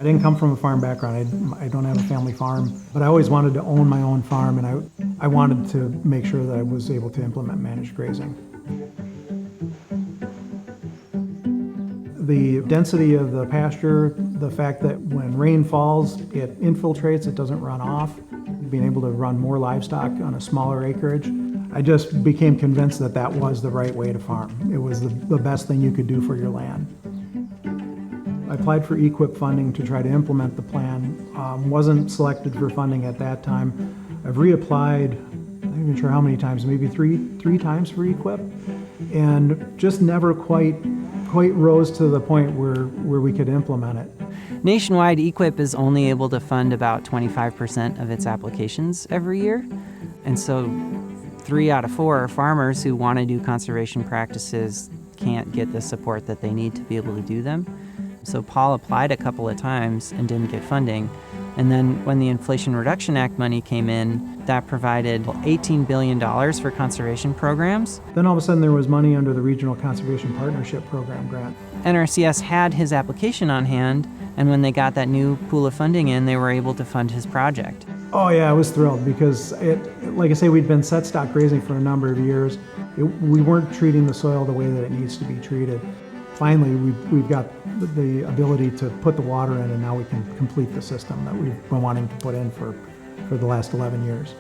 I didn't come from a farm background. I don't have a family farm, but I always wanted to own my own farm, and I wanted to make sure that I was able to implement managed grazing. The density of the pasture, the fact that when rain falls, it infiltrates, it doesn't run off, being able to run more livestock on a smaller acreage, I just became convinced that that was the right way to farm. It was the best thing you could do for your land. I applied for EQIP funding to try to implement the plan. Wasn't selected for funding at that time. I've reapplied, I'm not even sure how many times, maybe three times for EQIP, and just never quite rose to the point where we could implement it. Nationwide, EQIP is only able to fund about 25% of its applications every year. And so 3 out of 4 farmers who want to do conservation practices can't get the support that they need to be able to do them. So Paul applied a couple of times and didn't get funding. And then when the Inflation Reduction Act money came in, that provided $18 billion for conservation programs. Then all of a sudden there was money under the Regional Conservation Partnership Program grant. NRCS had his application on hand, and when they got that new pool of funding in, they were able to fund his project. Oh yeah, I was thrilled because, like I say, we'd been set stock grazing for a number of years. We weren't treating the soil the way that it needs to be treated. Finally, we've got the ability to put the water in, and now we can complete the system that we've been wanting to put in for the last 11 years.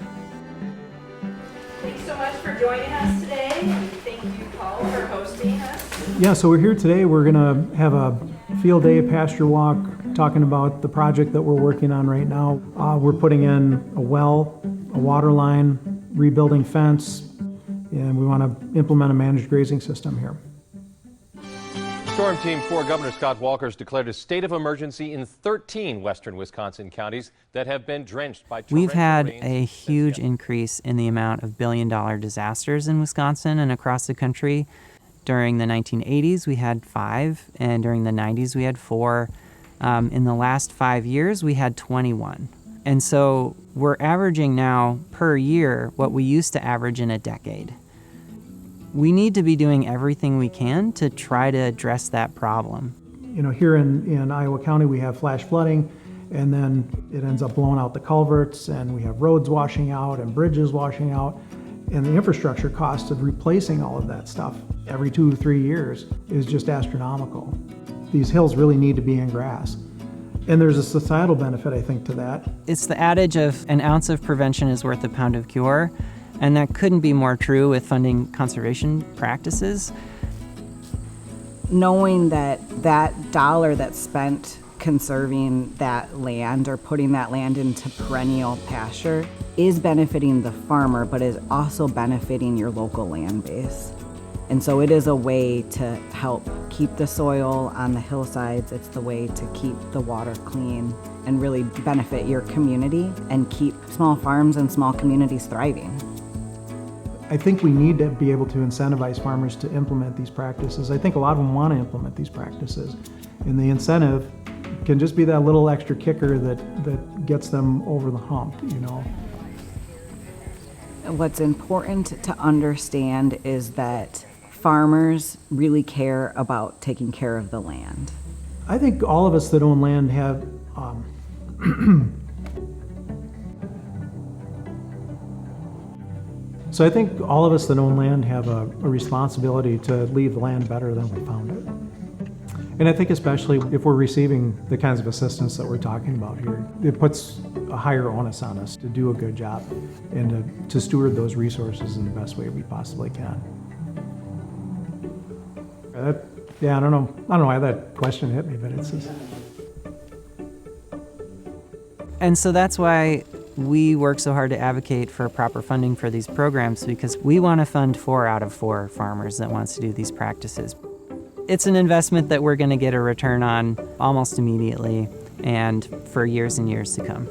Thanks so much for joining us today, and thank you, Paul, for hosting us. Yeah, so we're here today. We're going to have a field day pasture walk talking about the project that we're working on right now. We're putting in a well, a water line, rebuilding fence, and we want to implement a managed grazing system here. Storm Team 4 Governor Scott Walker has declared a state of emergency in 13 western Wisconsin counties that have been drenched by torrential rains. We've had a huge increase in the amount of billion-dollar disasters in Wisconsin and across the country. During the 1980s, we had 5, and during the 90s, we had 4. In the last 5 years, we had 21. And so we're averaging now per year what we used to average in a decade. We need to be doing everything we can to try to address that problem. You know, here in Iowa County, we have flash flooding, and then it ends up blowing out the culverts, and we have roads washing out and bridges washing out. And the infrastructure cost of replacing all of that stuff every 2 or 3 years is just astronomical. These hills really need to be in grass. And there's a societal benefit, I think, to that. It's the adage of an ounce of prevention is worth a pound of cure. And that couldn't be more true with funding conservation practices. Knowing that that dollar that's spent conserving that land or putting that land into perennial pasture is benefiting the farmer, but is also benefiting your local land base. And so it is a way to help keep the soil on the hillsides. It's the way to keep the water clean and really benefit your community and keep small farms and small communities thriving. I think we need to be able to incentivize farmers to implement these practices. I think a lot of them want to implement these practices. And the incentive can just be that little extra kicker that gets them over the hump, you know. What's important to understand is that farmers really care about taking care of the land. I think all of us that own land have So I think all of us that own land have a responsibility to leave the land better than we found it. And I think especially if we're receiving the kinds of assistance that we're talking about here, it puts a higher onus on us to do a good job and to steward those resources in the best way we possibly can. I don't know why that question hit me, but it's just... And so that's why we work so hard to advocate for proper funding for these programs, because we want to fund 4 out of 4 farmers that wants to do these practices. It's an investment that we're going to get a return on almost immediately and for years and years to come.